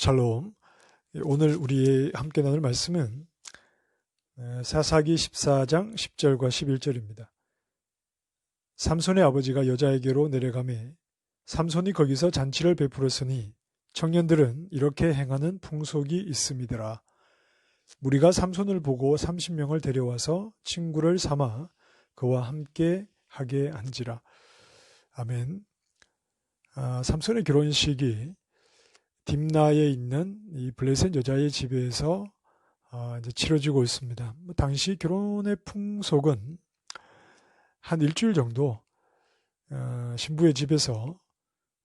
샬롬. 오늘 우리 함께 나눌 말씀은 사사기 14장 10절과 11절입니다. 삼손의 아버지가 여자에게로 내려가매 삼손이 거기서 잔치를 베풀었으니 청년들은 이렇게 행하는 풍속이 있음이더라. 무리가 삼손을 보고 30명을 데려와서 친구를 삼아 그와 함께 하게 한지라. 아멘. 삼손의 결혼식이 딥나에 있는 이 블레셋 여자의 집에서 이제 치러지고 있습니다. 당시 결혼의 풍속은 한 일주일 정도 신부의 집에서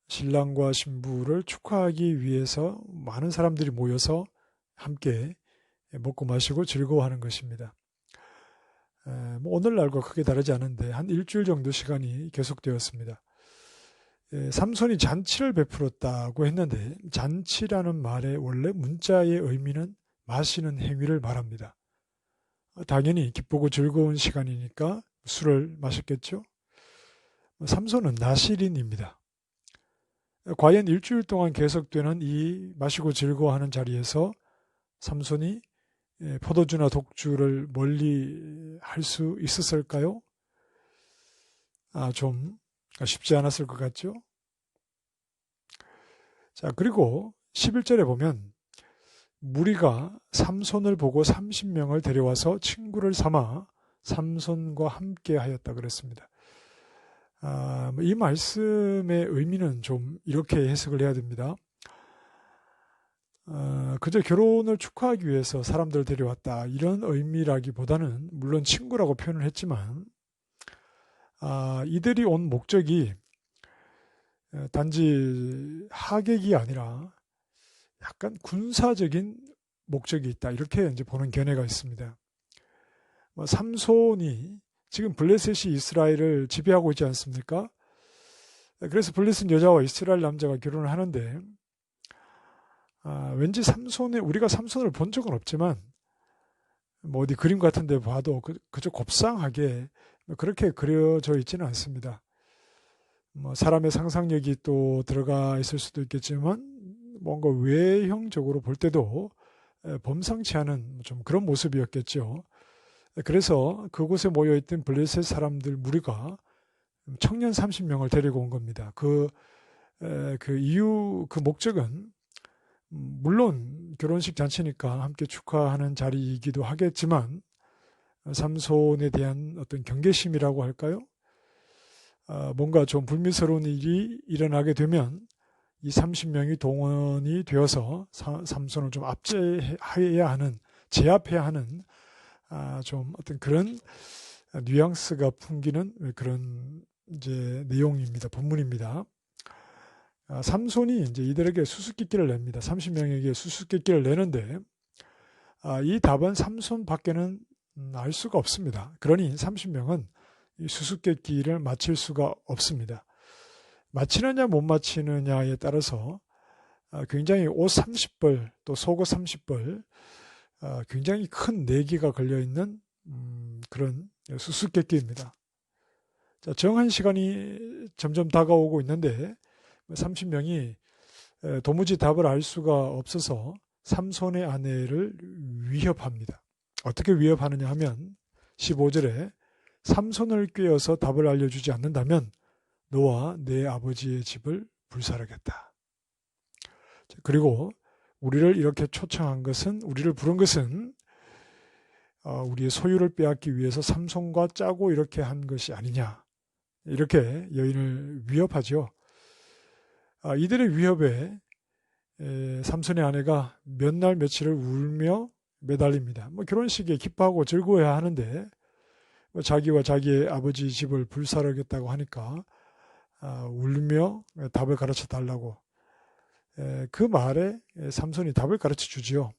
신랑과 신부를 축하하기 위해서 많은 사람들이 모여서 함께 먹고 마시고 즐거워하는 것입니다. 오늘날과 크게 다르지 않은데 한 일주일 정도 시간이 계속되었습니다. 삼손이 잔치를 베풀었다고 했는데 잔치라는 말의 원래 문자의 의미는 마시는 행위를 말합니다. 당연히 기쁘고 즐거운 시간이니까 술을 마셨겠죠. 삼손은 나실인입니다. 과연 일주일 동안 계속되는 이 마시고 즐거워하는 자리에서 삼손이 포도주나 독주를 멀리 할 수 있었을까요? 좀 쉽지 않았을 것 같죠? 자, 그리고 11절에 보면 무리가 삼손을 보고 30명을 데려와서 친구를 삼아 삼손과 함께 하였다 그랬습니다. 이 말씀의 의미는 좀 이렇게 해석을 해야 됩니다. 그저 결혼을 축하하기 위해서 사람들을 데려왔다 이런 의미라기보다는 물론 친구라고 표현을 했지만 이들이 온 목적이 단지 하객이 아니라 약간 군사적인 목적이 있다 이렇게 이제 보는 견해가 있습니다. 삼손이 지금 블레셋이 이스라엘을 지배하고 있지 않습니까? 그래서 블레셋 여자와 이스라엘 남자가 결혼을 하는데 왠지 우리가 삼손을 본 적은 없지만 어디 그림 같은 데 봐도 그저 곱상하게 그렇게 그려져 있지는 않습니다. 사람의 상상력이 또 들어가 있을 수도 있겠지만 뭔가 외형적으로 볼 때도 범상치 않은 좀 그런 모습이었겠죠. 그래서 그곳에 모여있던 블레셋 사람들 무리가 청년 30명을 데리고 온 겁니다. 그 이유, 그 목적은 물론 결혼식 잔치니까 함께 축하하는 자리이기도 하겠지만 삼손에 대한 어떤 경계심이라고 할까요? 뭔가 좀 불미스러운 일이 일어나게 되면 이 30명이 동원이 되어서 삼손을 좀 제압해야 하는 좀 어떤 그런 뉘앙스가 풍기는 그런 이제 내용입니다. 본문입니다. 삼손이 이제 이들에게 수수께끼를 냅니다. 30명에게 수수께끼를 내는데 이 답은 삼손밖에는 알 수가 없습니다. 그러니 30명은 이 수수께끼를 맞힐 수가 없습니다. 맞히느냐 못 맞히느냐에 따라서 굉장히 옷 30벌 또 속옷 30벌 굉장히 큰 내기가 걸려있는 그런 수수께끼입니다. 자, 정한 시간이 점점 다가오고 있는데 30명이 도무지 답을 알 수가 없어서 삼손의 아내를 위협합니다. 어떻게 위협하느냐 하면 15절에 삼손을 꾀어서 답을 알려주지 않는다면 너와 내 아버지의 집을 불살하겠다. 그리고 우리를 이렇게 우리를 부른 것은 우리의 소유를 빼앗기 위해서 삼손과 짜고 이렇게 한 것이 아니냐. 이렇게 여인을 위협하죠. 이들의 위협에 삼손의 아내가 몇 날 며칠을 울며 매달립니다. 결혼식에 기뻐하고 즐거워야 하는데 자기와 자기의 아버지 집을 불살하겠다고 하니까 울며 답을 가르쳐 달라고 그 말에 삼손이 답을 가르쳐 주지요.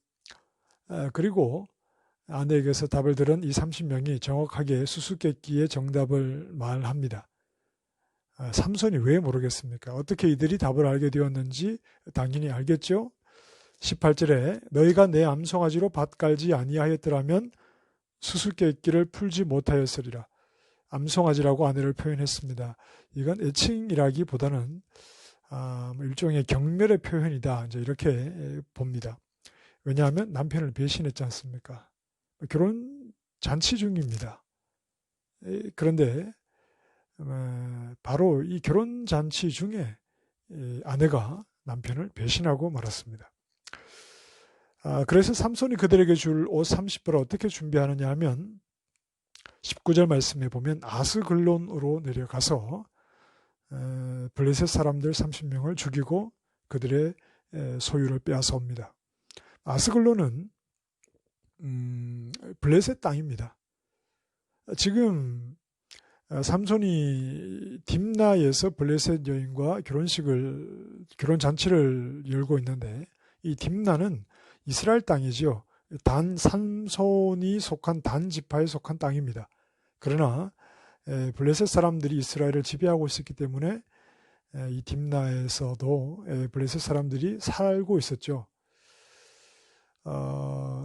그리고 아내에게서 답을 들은 이 30명이 정확하게 수수께끼의 정답을 말합니다. 삼손이 왜 모르겠습니까? 어떻게 이들이 답을 알게 되었는지 당연히 알겠죠? 18절에 너희가 내 암송아지로 밭 깔지 아니하였더라면 수수께끼를 풀지 못하였으리라. 암송아지라고 아내를 표현했습니다. 이건 애칭이라기보다는 뭐 일종의 경멸의 표현이다. 이제 이렇게 봅니다. 왜냐하면 남편을 배신했지 않습니까? 결혼 잔치 중입니다. 그런데 바로 이 결혼 잔치 중에 아내가 남편을 배신하고 말았습니다. 그래서 삼손이 그들에게 줄 옷 30벌을 어떻게 준비하느냐 하면 19절 말씀에 보면 아스글론으로 내려가서 블레셋 사람들 30명을 죽이고 그들의 소유를 빼앗아 옵니다. 아스글론은 블레셋 땅입니다. 지금 삼손이 딥나에서 블레셋 여인과 결혼 잔치를 열고 있는데 이 딥나는 이스라엘 땅이지요. 삼손이 속한 단 지파에 속한 땅입니다. 그러나 블레셋 사람들이 이스라엘을 지배하고 있었기 때문에 이 딥나에서도 블레셋 사람들이 살고 있었죠.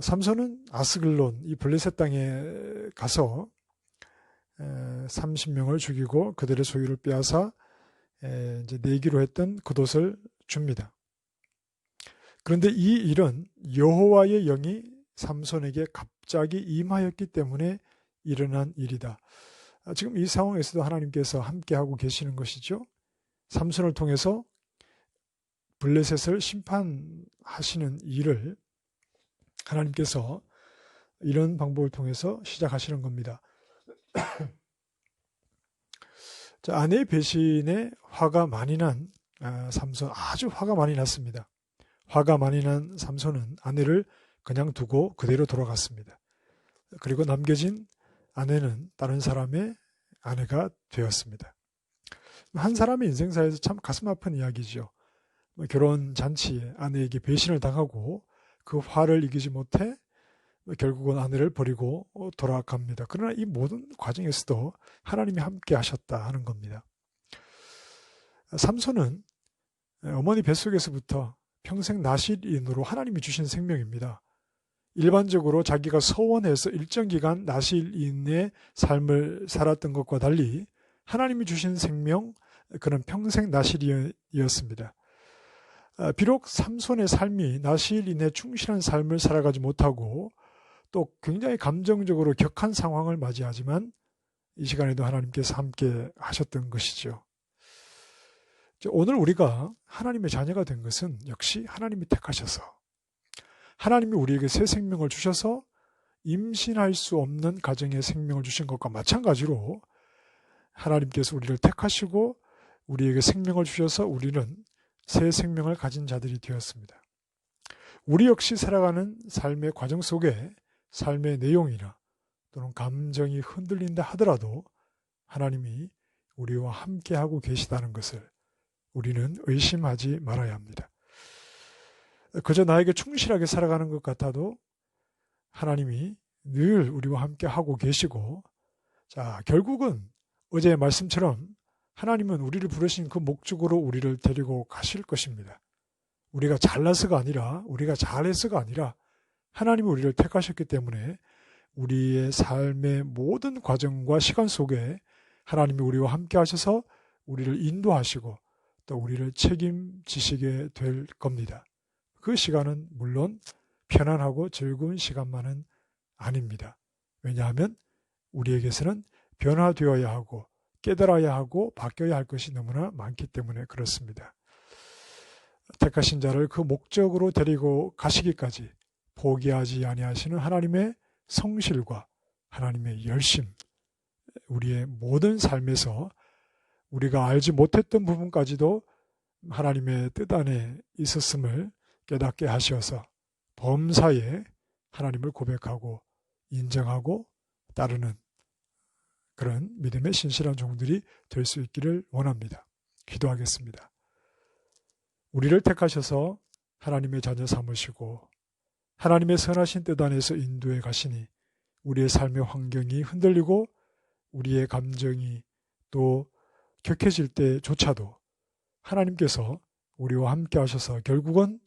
삼손은 아스글론 이 블레셋 땅에 가서 30명을 죽이고 그들의 소유를 빼앗아 이제 내기로 했던 겉옷을 줍니다. 그런데 이 일은 여호와의 영이 삼손에게 갑자기 임하였기 때문에 일어난 일이다. 지금 이 상황에서도 하나님께서 함께하고 계시는 것이죠. 삼손을 통해서 블레셋을 심판하시는 일을 하나님께서 이런 방법을 통해서 시작하시는 겁니다. 자, 아내의 배신에 화가 많이 난 삼손, 아주 화가 많이 났습니다. 화가 많이 난 삼손은 아내를 그냥 두고 그대로 돌아갔습니다. 그리고 남겨진 아내는 다른 사람의 아내가 되었습니다. 한 사람의 인생사에서 참 가슴 아픈 이야기죠. 결혼 잔치에 아내에게 배신을 당하고 그 화를 이기지 못해 결국은 아내를 버리고 돌아갑니다. 그러나 이 모든 과정에서도 하나님이 함께 하셨다 하는 겁니다. 삼손은 어머니 뱃속에서부터 평생 나실인으로 하나님이 주신 생명입니다. 일반적으로 자기가 서원해서 일정 기간 나실인의 삶을 살았던 것과 달리 하나님이 주신 생명, 그는 평생 나실인이었습니다. 비록 삼손의 삶이 나실인의 충실한 삶을 살아가지 못하고 또 굉장히 감정적으로 격한 상황을 맞이하지만 이 시간에도 하나님께서 함께 하셨던 것이죠. 오늘 우리가 하나님의 자녀가 된 것은 역시 하나님이 택하셔서 하나님이 우리에게 새 생명을 주셔서 임신할 수 없는 가정의 생명을 주신 것과 마찬가지로 하나님께서 우리를 택하시고 우리에게 생명을 주셔서 우리는 새 생명을 가진 자들이 되었습니다. 우리 역시 살아가는 삶의 과정 속에 삶의 내용이나 또는 감정이 흔들린다 하더라도 하나님이 우리와 함께하고 계시다는 것을 우리는 의심하지 말아야 합니다. 그저 나에게 충실하게 살아가는 것 같아도 하나님이 늘 우리와 함께하고 계시고, 자, 결국은 어제의 말씀처럼 하나님은 우리를 부르신 그 목적으로 우리를 데리고 가실 것입니다. 우리가 잘나서가 아니라, 우리가 잘해서가 아니라 하나님이 우리를 택하셨기 때문에 우리의 삶의 모든 과정과 시간 속에 하나님이 우리와 함께 하셔서 우리를 인도하시고 또 우리를 책임지시게 될 겁니다. 그 시간은 물론 편안하고 즐거운 시간만은 아닙니다. 왜냐하면 우리에게서는 변화되어야 하고 깨달아야 하고 바뀌어야 할 것이 너무나 많기 때문에 그렇습니다. 택하신 자를 그 목적으로 데리고 가시기까지 포기하지 아니하시는 하나님의 성실과 하나님의 열심, 우리의 모든 삶에서 우리가 알지 못했던 부분까지도 하나님의 뜻 안에 있었음을 깨닫게 하셔서 범사에 하나님을 고백하고 인정하고 따르는 그런 믿음의 신실한 종들이 될 수 있기를 원합니다. 기도하겠습니다. 우리를 택하셔서 하나님의 자녀 삼으시고 하나님의 선하신 뜻 안에서 인도해 가시니 우리의 삶의 환경이 흔들리고 우리의 감정이 또 격해질 때조차도 하나님께서 우리와 함께 하셔서 결국은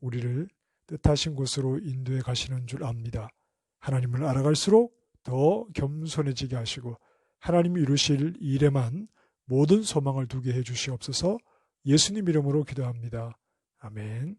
우리를 뜻하신 곳으로 인도해 가시는 줄 압니다. 하나님을 알아갈수록 더 겸손해지게 하시고 하나님이 이루실 일에만 모든 소망을 두게 해 주시옵소서. 예수님 이름으로 기도합니다. 아멘.